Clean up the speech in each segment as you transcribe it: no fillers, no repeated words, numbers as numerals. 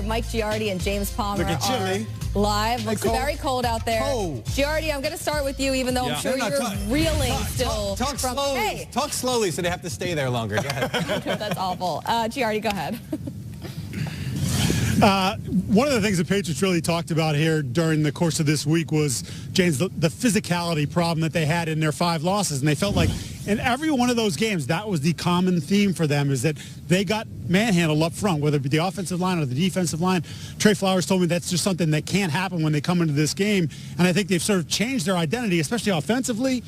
Mike Giardi and James Palmer Looking chilly. are live. Looks cold. very cold out there. Cold. Giardi, I'm going to start with you, even though I'm sure you're reeling still. Talk slowly. Hey. Talk slowly so they have to stay there longer. Go ahead. That's awful. Giardi, go ahead. One of the things the Patriots really talked about here during the course of this week was, James, the physicality problem that they had in their 5 losses. And they felt like in every one of those games, that was the common theme for them, is that they got manhandled up front, whether it be the offensive line or the defensive line. Trey Flowers told me that's just something that can't happen when they come into this game. And I think they've sort of changed their identity, especially offensively,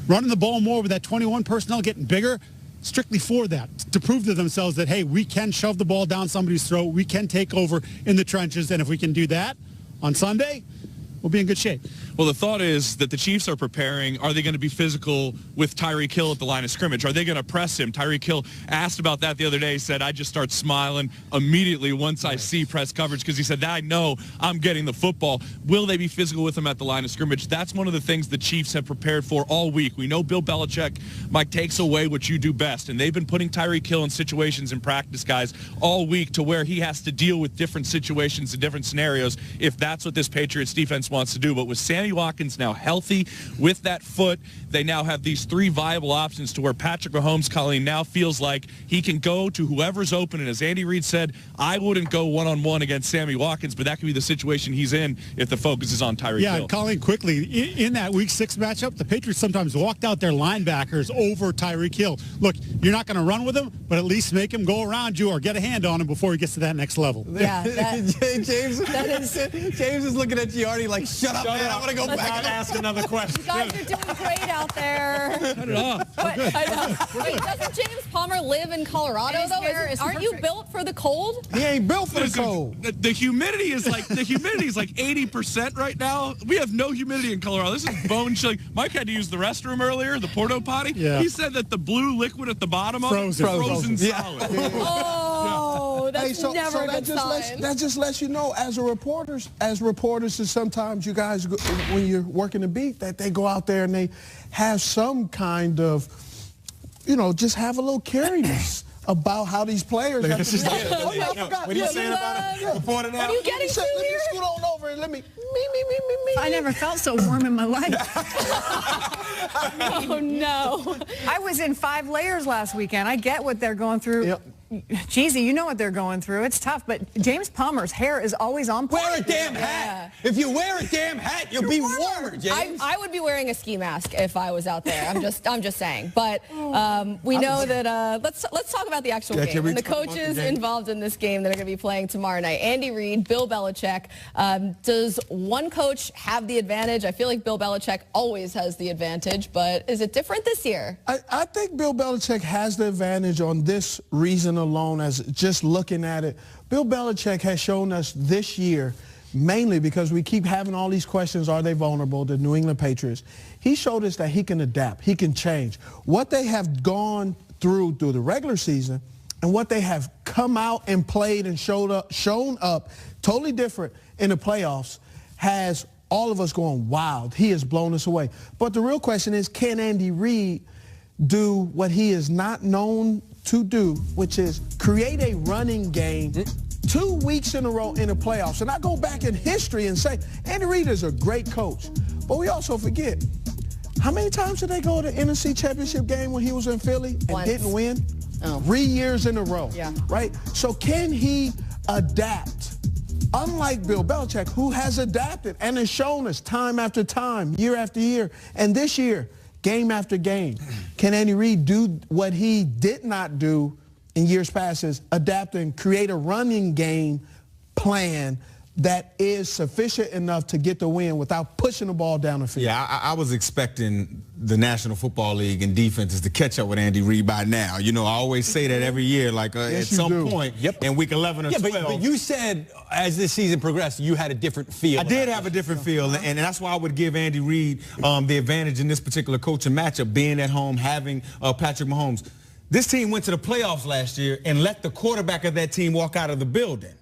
running the ball more with that 21 personnel getting bigger, strictly for that, to prove to themselves that, hey, we can shove the ball down somebody's throat, we can take over in the trenches, and if we can do that on Sunday, we'll be in good shape. Well, the thought is that the Chiefs are preparing. Are they going to be physical with Tyreek Hill at the line of scrimmage? Are they going to press him? Tyreek Hill asked about that the other day. He said, I just start smiling immediately once I see press coverage, because he said, I know I'm getting the football. Will they be physical with him at the line of scrimmage? That's one of the things the Chiefs have prepared for all week. We know Bill Belichick, Mike, takes away what you do best, and they've been putting Tyreek Hill in situations in practice, guys, all week, to where he has to deal with different situations and different scenarios if that's what this Patriots defense wants to do. But with Sammy Watkins now healthy with that foot, they now have these 3 viable options to where Patrick Mahomes, Colleen, now feels like he can go to whoever's open. And as Andy Reid said, I wouldn't go one-on-one against Sammy Watkins, but that could be the situation he's in if the focus is on Tyreek Hill. Yeah, Colleen, quickly, in that Week 6 matchup, the Patriots sometimes walked out their linebackers over Tyreek Hill. Look, you're not going to run with him, but at least make him go around you or get a hand on him before he gets to that next level. Yeah, James is looking at Giardi like, shut up, man. I want to go back and ask another question. You guys are doing great out there. Cut it off. I know. Wait, doesn't James Palmer live in Colorado, though? Aren't you built for the cold? He ain't built for the cold. The humidity is like 80% right now. We have no humidity in Colorado. This is bone chilling. Mike had to use the restroom earlier, the porta potty. Yeah. He said that the blue liquid at the bottom of it is frozen solid. Oh, that's never a good sign. That just lets you know, as reporters, that sometimes you guys, when you're working the beat, that they go out there and they have some kind of, just have a little cariness about how these players. What are you saying about it? Report it out. What are you getting to Let me here? scoot on over and let me. I never felt so warm in my life. Oh, no. I was in 5 layers last weekend. I get what they're going through. Yep. Jeezy, you know what they're going through. It's tough, but James Palmer's hair is always on point. Wear a damn hat. If you wear a damn hat, you'll be warmer, James. I would be wearing a ski mask if I was out there. I'm just saying. But we know that. Let's talk about the actual game and the coaches involved in this game that are going to be playing tomorrow night. Andy Reid, Bill Belichick. Does one coach have the advantage? I feel like Bill Belichick always has the advantage, but is it different this year? I think Bill Belichick has the advantage on this reason alone, as just looking at it. Bill Belichick has shown us this year, mainly because we keep having all these questions, are they vulnerable, the New England Patriots? He showed us that he can adapt, he can change. What they have gone through the regular season and what they have come out and played and shown up totally different in the playoffs has all of us going, wow, he has blown us away. But the real question is, can Andy Reid do what he is not known to do, which is create a running game 2 weeks in a row in the playoffs? And I go back in history and say, Andy Reid is a great coach. But we also forget, how many times did they go to the NFC Championship game when he was in Philly and didn't win? 3 years in a row, right? So can he adapt? Unlike Bill Belichick, who has adapted and has shown us time after time, year after year, and this year, game after game. Can Andy Reid do what he did not do in years past, is adapt and create a running game plan that is sufficient enough to get the win without pushing the ball down the field? Yeah, I was expecting the National Football League and defenses to catch up with Andy Reid by now. I always say that every year, like at some point in week 11 or 12. But you said as this season progressed, you had a different feel. I did have a different feel, and that's why I would give Andy Reid the advantage in this particular coaching matchup, being at home, having Patrick Mahomes. This team went to the playoffs last year and let the quarterback of that team walk out of the building.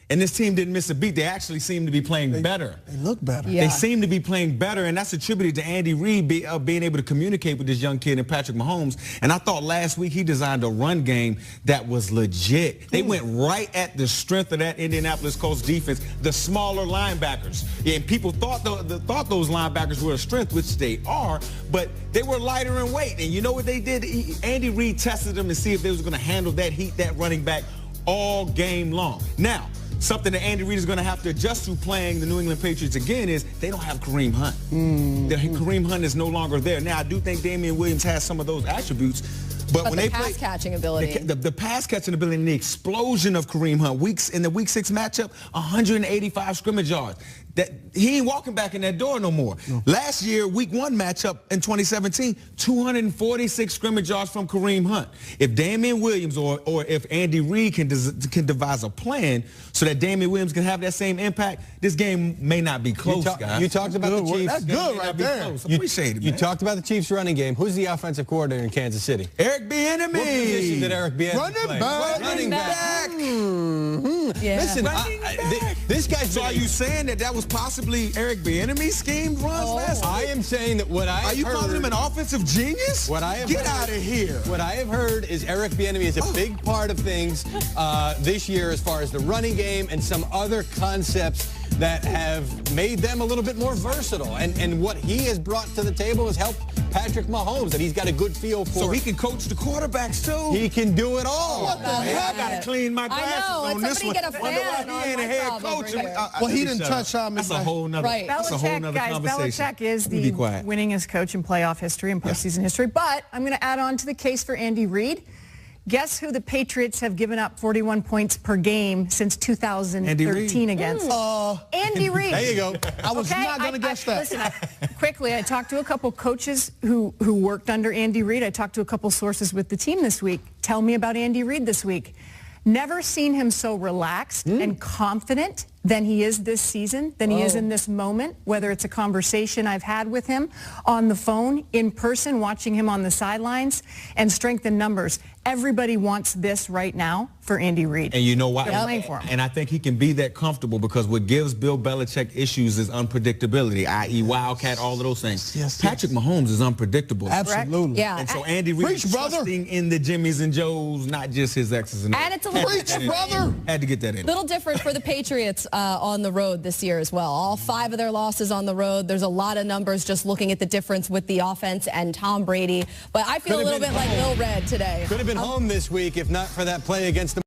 And this team didn't miss a beat. They actually seem to be playing better. They look better. Yeah. They seem to be playing better, and that's attributed to Andy Reid being able to communicate with this young kid and Patrick Mahomes. And I thought last week he designed a run game that was legit. They went right at the strength of that Indianapolis Colts defense, the smaller linebackers. Yeah, and people thought those linebackers were a strength, which they are, but they were lighter in weight. And you know what they did? Andy Reid tested them to see if they was going to handle that heat, that running back all game long. Now, something that Andy Reid is going to have to adjust to playing the New England Patriots again is they don't have Kareem Hunt. Kareem Hunt is no longer there. Now, I do think Damian Williams has some of those attributes, but when the they pass catching ability. the pass catching ability and the explosion of Kareem Hunt, in the Week 6 matchup, 185 scrimmage yards. That he ain't walking back in that door no more. No. Last year, Week 1 matchup in 2017, 246 scrimmage yards from Kareem Hunt. If Damian Williams or if Andy Reid can devise a plan so that Damian Williams can have that same impact, this game may not be close, guys. You talked about the Chiefs. That's good right there. Appreciate it, man. You talked about the Chiefs' running game. Who's the offensive coordinator in Kansas City? Eric Bieniemy. What position did Eric Bieniemy play? Running back. Yeah. Listen, this guy's. So are you saying that was possibly Eric Bieniemy's scheme runs last week? I am saying that what I have Are you calling him an offensive genius? What I have Get out of here. What I have heard is Eric Bieniemy is a big part of things this year as far as the running game and some other concepts that have made them a little bit more versatile. And what he has brought to the table has helped Patrick Mahomes, that he's got a good feel for. So he can coach the quarterbacks, too? He can do it all. What the heck? I got to clean my glasses on this one. Get a fan he ain't a head coach. Well, he didn't touch Sean That's a whole nother, right. That's a whole nother conversation. Belichick is the winningest coach in playoff history and postseason history. But I'm going to add on to the case for Andy Reid. Guess who the Patriots have given up 41 points per game since 2013 against? Andy Reid. There you go. I was not going to guess that. Listen, quickly, I talked to a couple coaches who worked under Andy Reid. I talked to a couple sources with the team this week. Tell me about Andy Reid this week. Never seen him so relaxed and confident than he is this season, than he is in this moment, whether it's a conversation I've had with him on the phone, in person, watching him on the sidelines, and strength in numbers. Everybody wants this right now for Andy Reid. And you know why? They're playing for him. And I think he can be that comfortable because what gives Bill Belichick issues is unpredictability, i.e. Wildcat, all of those things. Yes, Patrick Mahomes is unpredictable. Absolutely. Yeah. And so Andy Reid is trusting in the Jimmies and Joes, not just his X's and O's. And it's a little brother. Had to get that in. Little different for the Patriots on the road this year as well. All 5 of their losses on the road. There's a lot of numbers just looking at the difference with the offense and Tom Brady. But I feel a little bit like Lil Red today. Could have been home this week if not for that play against the